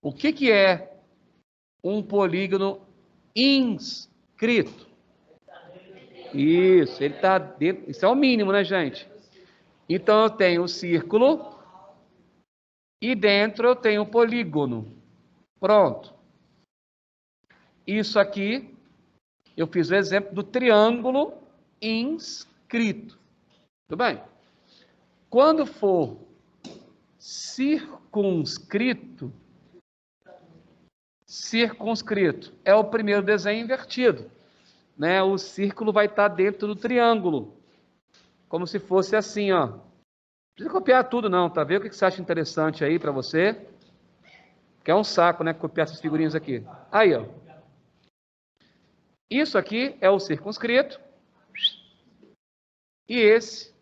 O que é um polígono inscrito? Isso, ele está dentro. Isso é o mínimo, né, gente? Então eu tenho o círculo e dentro eu tenho o polígono. Pronto. Isso aqui, eu fiz o exemplo do triângulo inscrito. Tudo bem? Quando for circunscrito é o primeiro desenho invertido, né? O círculo vai estar dentro do triângulo, como se fosse assim, ó. Não precisa copiar tudo não, tá vendo? O que você acha interessante aí para você? Que é um saco, né? Copiar essas figurinhas aqui. Aí, ó. Isso aqui é o circunscrito e esse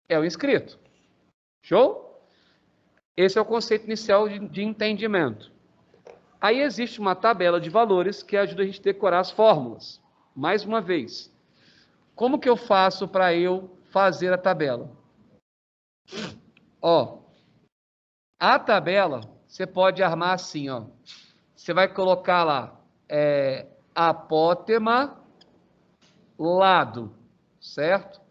é o inscrito. Show? Esse é o conceito inicial de entendimento. Aí existe uma tabela de valores que ajuda a gente a decorar as fórmulas. Mais uma vez, como que eu faço para eu fazer a tabela? Ó, a tabela você pode armar assim, ó. Você vai colocar lá apótema lado, certo?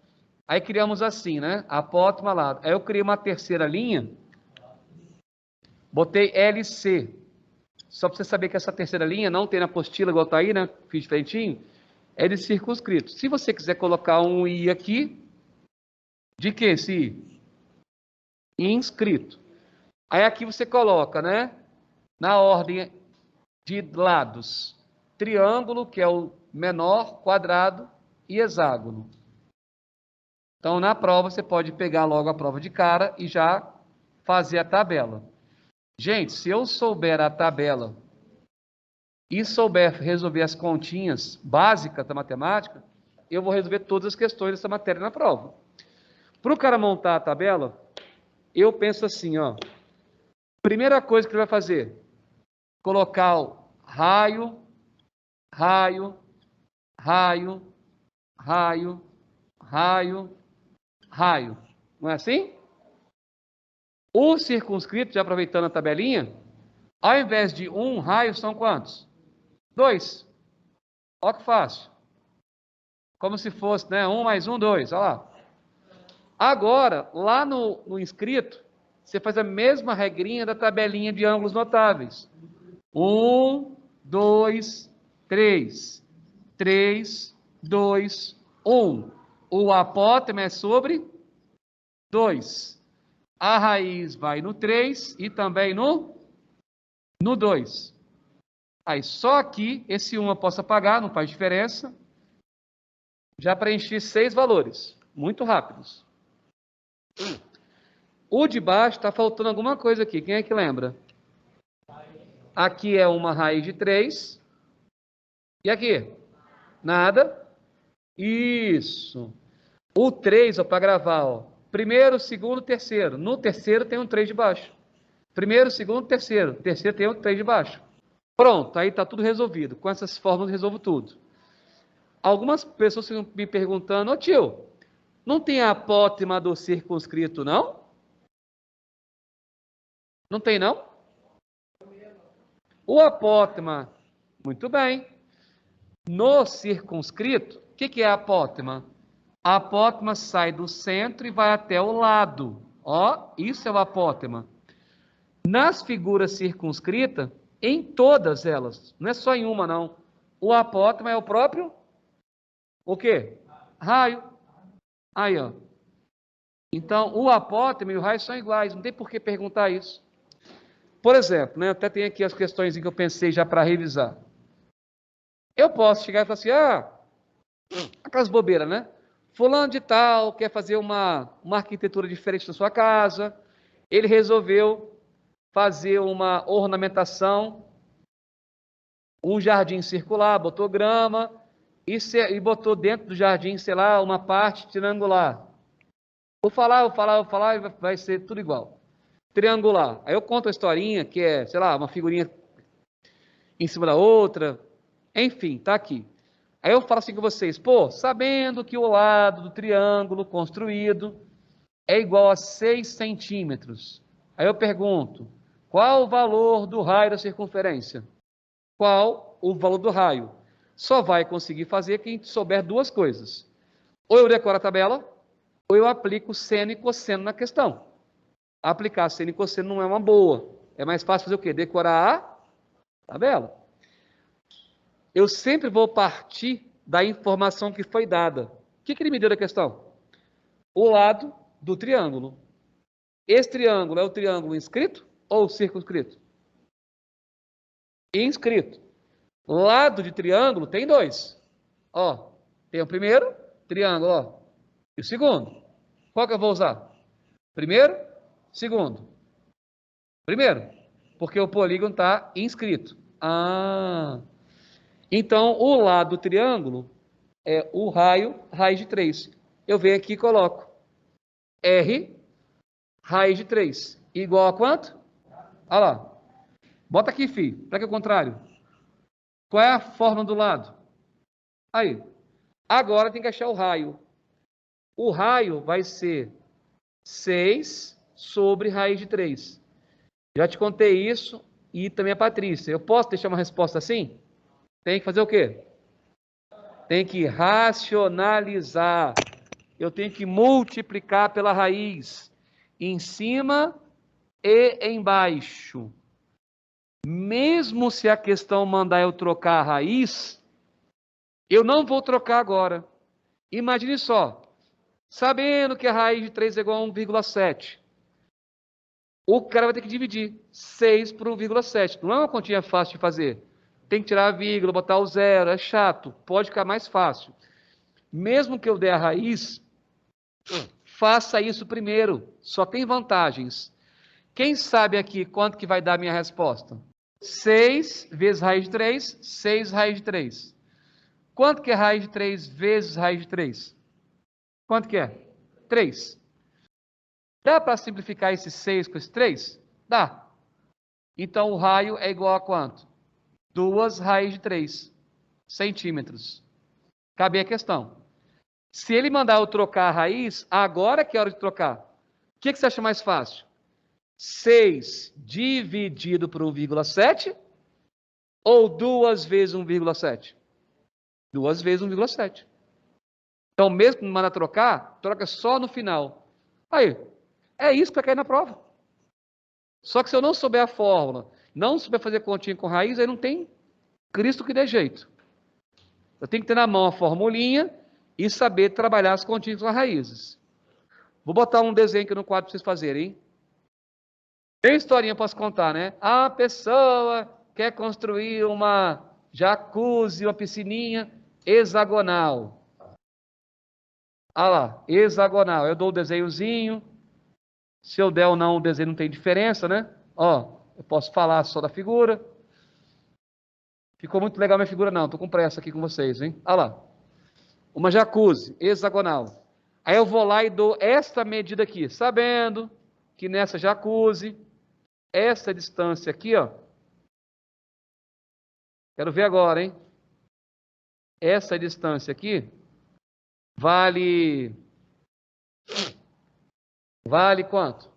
Aí criamos assim, né? Apótema lado. Aí eu criei uma terceira linha, botei LC. Só para você saber que essa terceira linha não tem na apostila igual tá aí, né? Fiz diferentinho. É de circunscrito. Se você quiser colocar um I aqui, de que esse I? Inscrito. Aí aqui você coloca, né? Na ordem de lados. Triângulo, que é o menor, quadrado e hexágono. Então, na prova, você pode pegar logo a prova de cara e já fazer a tabela. Gente, se eu souber a tabela e souber resolver as continhas básicas da matemática, eu vou resolver todas as questões dessa matéria na prova. Para o cara montar a tabela, eu penso assim, ó. Primeira coisa que ele vai fazer, colocar o raio, raio, raio, raio, raio, raio. Não é assim? O circunscrito, já aproveitando a tabelinha, ao invés de um raio, são quantos? 2. Olha que fácil. Como se fosse, né? 1 mais 1, 2. Olha lá. Agora, lá no inscrito, você faz a mesma regrinha da tabelinha de ângulos notáveis. 1, 2, 3. 3, 2, 1. O apótema é sobre 2. A raiz vai no 3 e também no 2. Aí, só aqui, esse 1 eu posso apagar, não faz diferença. Já preenchi 6 valores, muito rápidos. O de baixo está faltando alguma coisa aqui, quem é que lembra? Aqui é uma raiz de 3. E aqui? Nada. Isso. O 3, para gravar, ó. Primeiro, segundo, terceiro. No terceiro tem um 3 de baixo. Primeiro, segundo, terceiro. Terceiro tem um 3 de baixo. Pronto, aí está tudo resolvido. Com essas fórmulas eu resolvo tudo. Algumas pessoas ficam me perguntando, ô tio, não tem a apótema do circunscrito, não? Não tem, não? O apótema, muito bem. No circunscrito, o que é a apótema? A apótema sai do centro e vai até o lado. Ó, isso é o apótema. Nas figuras circunscritas, em todas elas, não é só em uma, não. O apótema é o próprio, o quê? Raio. Aí, ó. Então, o apótema e o raio são iguais, não tem por que perguntar isso. Por exemplo, né, até tem aqui as questões que eu pensei já para revisar. Eu posso chegar e falar assim, aquelas bobeiras, né? Fulano de tal quer fazer uma arquitetura diferente na sua casa, ele resolveu fazer uma ornamentação, um jardim circular, botou grama e botou dentro do jardim, sei lá, uma parte triangular. Vou falar e vai ser tudo igual. Triangular. Aí eu conto a historinha, que é, sei lá, uma figurinha em cima da outra. Enfim, tá aqui. Aí eu falo assim com vocês, pô, sabendo que o lado do triângulo construído é igual a 6 centímetros. Aí eu pergunto, Qual o valor do raio da circunferência? Qual o valor do raio? Só vai conseguir fazer quem souber duas coisas. Ou eu decoro a tabela, ou eu aplico seno e cosseno na questão. Aplicar seno e cosseno não é uma boa. É mais fácil fazer o quê? Decorar a tabela. Eu sempre vou partir da informação que foi dada. O que ele me deu da questão? O lado do triângulo. Esse triângulo é o triângulo inscrito ou circunscrito? Inscrito. Lado de triângulo tem dois. Ó, tem o primeiro triângulo, ó, e o segundo. Qual que eu vou usar? Primeiro, segundo. Primeiro, porque o polígono está inscrito. Então o lado do triângulo é o raio, raiz de 3. Eu venho aqui e coloco R, raiz de 3, igual a quanto? Olha lá. Bota aqui, filho. Para que é o contrário? Qual é a forma do lado? Aí. Agora tem que achar o raio. O raio vai ser 6 sobre raiz de 3. Já te contei isso e também a Patrícia. Eu posso deixar uma resposta assim? Tem que fazer o quê? Tem que racionalizar. Eu tenho que multiplicar pela raiz. Em cima e embaixo. Mesmo se a questão mandar eu trocar a raiz, eu não vou trocar agora. Imagine só, sabendo que a raiz de 3 é igual a 1,7, o cara vai ter que dividir 6 por 1,7. Não é uma continha fácil de fazer. Tem que tirar a vírgula, botar o zero, é chato. Pode ficar mais fácil. Mesmo que eu dê a raiz, faça isso primeiro. Só tem vantagens. Quem sabe aqui quanto que vai dar a minha resposta? 6 vezes raiz de 3, 6 raiz de 3. Quanto que é raiz de 3 vezes raiz de 3? Quanto que é? 3. Dá para simplificar esse 6 com esse 3? Dá. Então o raio é igual a quanto? 2 raiz de 3 centímetros. Cabe a questão. Se ele mandar eu trocar a raiz, agora que é hora de trocar. O que você acha mais fácil? 6 dividido por 1,7 ou 2 vezes 1,7? 2 vezes 1,7. Então, mesmo que não manda trocar, troca só no final. Aí, é isso que vai cair na prova. Só que se eu não souber a fórmula, não souber fazer continha com raiz, aí não tem Cristo que dê jeito. Eu tenho que ter na mão a formulinha e saber trabalhar as continhas com as raízes. Vou botar um desenho aqui no quadro para vocês fazerem, hein? Tem historinha para contar, né? A pessoa quer construir uma jacuzzi, uma piscininha hexagonal. Ah lá, hexagonal. Eu dou o desenhozinho. Se eu der ou não, o desenho não tem diferença, né? Ó, eu posso falar só da figura. Ficou muito legal minha figura, não. Tô com pressa aqui com vocês, hein? Ah lá. Uma jacuzzi hexagonal. Aí eu vou lá e dou esta medida aqui, sabendo que nessa jacuzzi, essa distância aqui, ó. Quero ver agora, hein? Essa distância aqui vale quanto?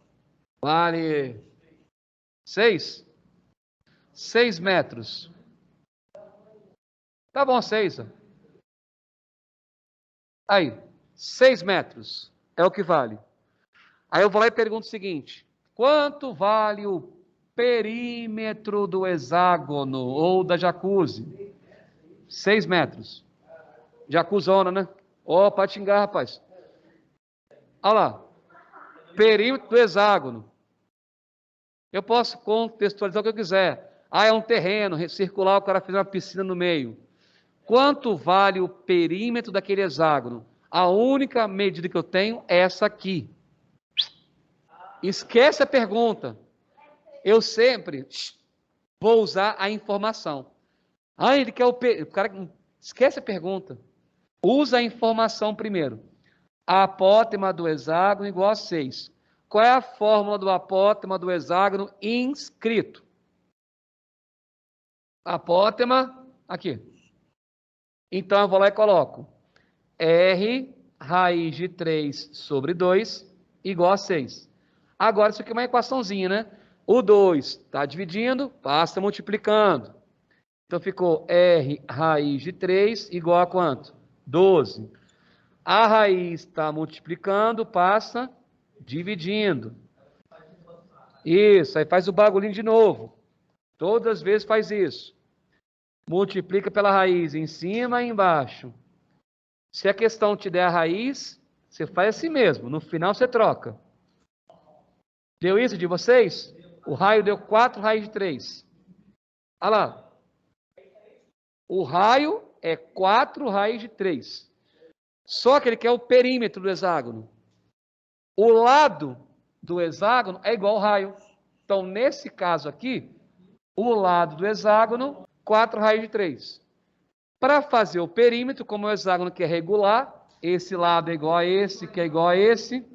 Vale 6? 6 metros. Tá bom, 6. Aí, 6 metros é o que vale. Aí eu vou lá e pergunto o seguinte: quanto vale o perímetro do hexágono ou da jacuzzi? 6 metros. Jacuzona, né? Ó, para xingar, rapaz. Olha lá. Perímetro do hexágono. Eu posso contextualizar o que eu quiser. Ah, é um terreno circular, o cara fez uma piscina no meio. Quanto vale o perímetro daquele hexágono? A única medida que eu tenho é essa aqui. Esquece a pergunta. Eu sempre vou usar a informação. Ah, ele quer o cara esquece a pergunta. Usa a informação primeiro. A apótema do hexágono igual a 6. Qual é a fórmula do apótema do hexágono inscrito? Apótema, aqui. Então, eu vou lá e coloco R raiz de 3 sobre 2 igual a 6. Agora, isso aqui é uma equaçãozinha, né? O 2 está dividindo, passa multiplicando. Então, ficou R raiz de 3 igual a quanto? 12. A raiz está multiplicando, passa dividindo. Isso, aí faz o bagulhinho de novo. Todas as vezes faz isso. Multiplica pela raiz em cima e embaixo. Se a questão te der a raiz, você faz assim mesmo. No final você troca. Deu isso de vocês? O raio deu 4 raiz de 3. Olha lá. O raio é 4 raiz de 3. Só que ele quer o perímetro do hexágono. O lado do hexágono é igual ao raio. Então, nesse caso aqui, o lado do hexágono, 4 raiz de 3. Para fazer o perímetro, como o hexágono quer regular, esse lado é igual a esse, que é igual a esse.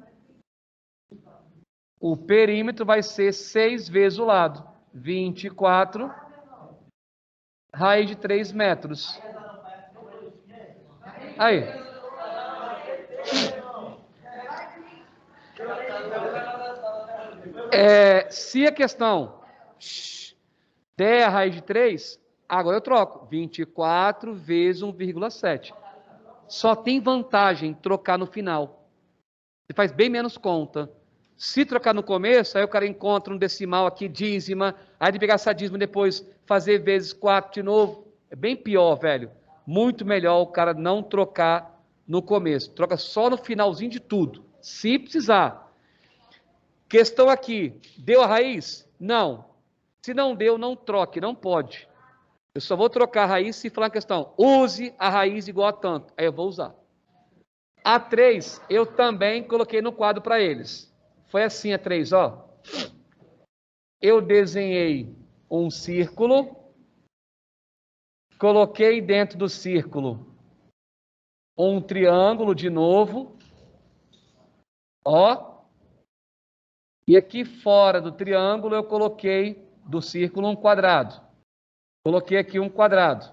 O perímetro vai ser 6 vezes o lado. 24 raiz de 3 metros. Aí. Se a questão der a raiz de 3, agora eu troco. 24 vezes 1,7. Só tem vantagem trocar no final. Você faz bem menos conta. Se trocar no começo, aí o cara encontra um decimal aqui, dízima, aí de pegar essa dízima depois fazer vezes 4 de novo. É bem pior, velho. Muito melhor o cara não trocar no começo. Troca só no finalzinho de tudo. Se precisar. Questão aqui, deu a raiz? Não. Se não deu, não troque, não pode. Eu só vou trocar a raiz se falar a questão. Use a raiz igual a tanto. Aí eu vou usar. A 3, eu também coloquei no quadro para eles. Foi assim a 3, ó. Eu desenhei um círculo, coloquei dentro do círculo um triângulo de novo, ó. E aqui fora do triângulo eu coloquei do círculo um quadrado. Coloquei aqui um quadrado.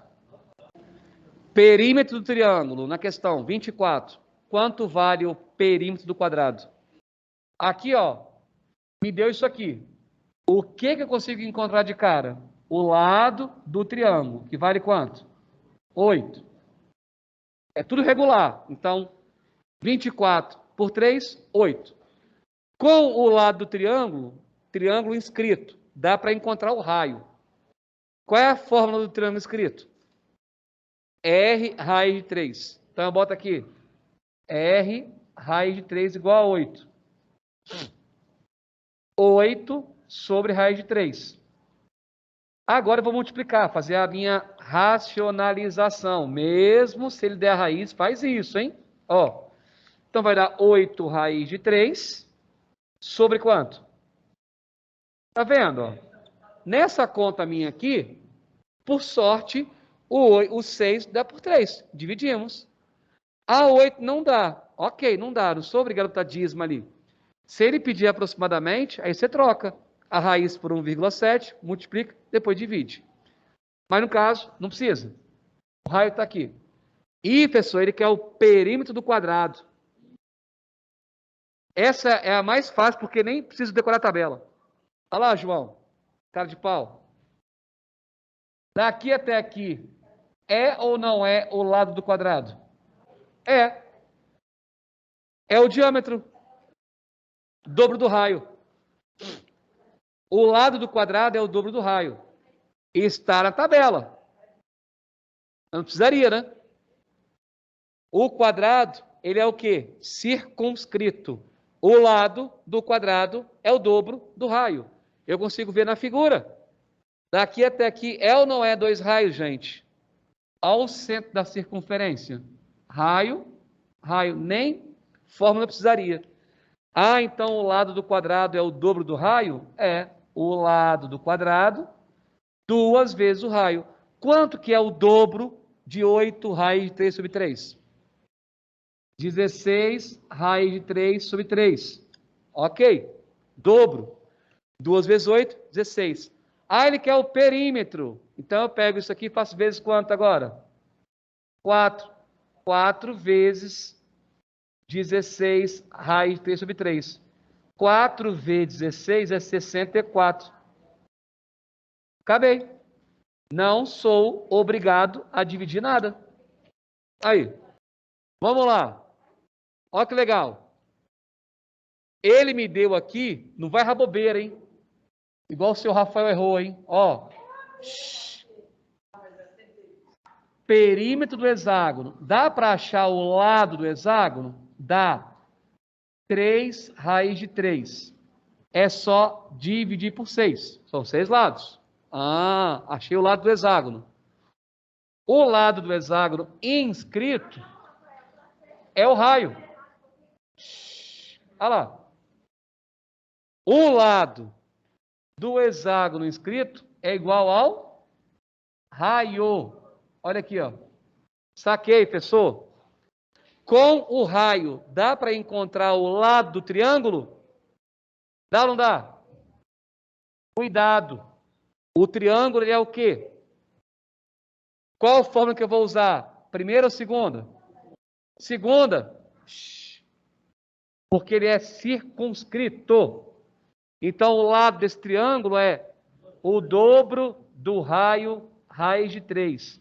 Perímetro do triângulo, na questão 24. Quanto vale o perímetro do quadrado? Aqui, ó, me deu isso aqui. O que eu consigo encontrar de cara? O lado do triângulo, que vale quanto? 8. É tudo regular. Então, 24 por 3, 8. Com o lado do triângulo inscrito, dá para encontrar o raio. Qual é a fórmula do triângulo inscrito? R raiz de 3. Então, eu boto aqui. R raiz de 3 igual a 8. 8 sobre raiz de 3. Agora eu vou multiplicar, fazer a minha racionalização. Mesmo se ele der a raiz, faz isso, hein? Ó, então vai dar 8 raiz de 3 sobre quanto? Tá vendo? Ó? Nessa conta minha aqui, por sorte, o 6 dá por 3. Dividimos. A 8 não dá. Ok, não dá. Não sou obrigado a botar dízimo ali. Se ele pedir aproximadamente, aí você troca a raiz por 1,7, multiplica, depois divide. Mas no caso, não precisa. O raio está aqui. E, professor, ele quer o perímetro do quadrado. Essa é a mais fácil, porque nem preciso decorar a tabela. Olha lá, João. Cara de pau. Daqui até aqui, é ou não é o lado do quadrado? É. É o diâmetro. Dobro do raio. O lado do quadrado é o dobro do raio. Está na tabela. Não precisaria, né? O quadrado, ele é o quê? Circunscrito. O lado do quadrado é o dobro do raio. Eu consigo ver na figura. Daqui até aqui, é ou não é 2 raios, gente? Ao centro da circunferência. Raio, raio, nem fórmula precisaria. Ah, então o lado do quadrado é o dobro do raio? É. O lado do quadrado, 2 vezes o raio. Quanto que é o dobro de 8 raiz de 3 sobre 3? 16 raiz de 3 sobre 3. Ok. Dobro. 2 vezes 8, 16. Ah, ele quer o perímetro. Então eu pego isso aqui e faço vezes quanto agora? 4. 4 vezes 16 raiz de 3 sobre 3. 4 vezes 16 é 64. Acabei. Não sou obrigado a dividir nada. Aí. Vamos lá. Olha que legal. Ele me deu aqui, não vai rabobeira, hein? Igual o seu Rafael errou, hein? Ó. Perímetro do hexágono. Dá para achar o lado do hexágono? Dá. 3 raiz de 3. É só dividir por 6. São 6 lados. Ah, achei o lado do hexágono. O lado do hexágono inscrito é o raio. Olha lá. O lado do hexágono inscrito é igual ao raio. Olha aqui, ó. Saquei, professor. Com o raio, dá para encontrar o lado do triângulo? Dá ou não dá? Cuidado. O triângulo é o quê? Qual fórmula que eu vou usar? Primeira ou segunda? Segunda. Porque ele é circunscrito. Então, o lado desse triângulo é o dobro do raio raiz de 3.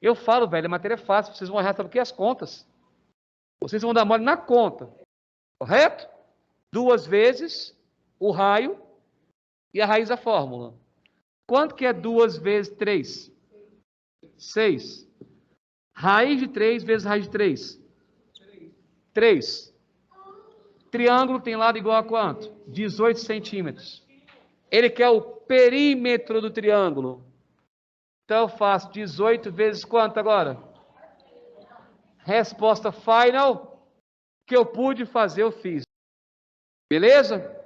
Eu falo, velho, a matéria é fácil, vocês vão errar, sabe o que? As contas. Vocês vão dar mole na conta. Correto? 2 vezes o raio e a raiz da fórmula. Quanto que é 2 vezes 3? 6. Raiz de 3 vezes raiz de 3? 3. Triângulo tem lado igual a quanto? 18 centímetros. Ele quer o perímetro do triângulo. Então eu faço 18 vezes quanto agora? Resposta final. O que eu pude fazer, eu fiz. Beleza?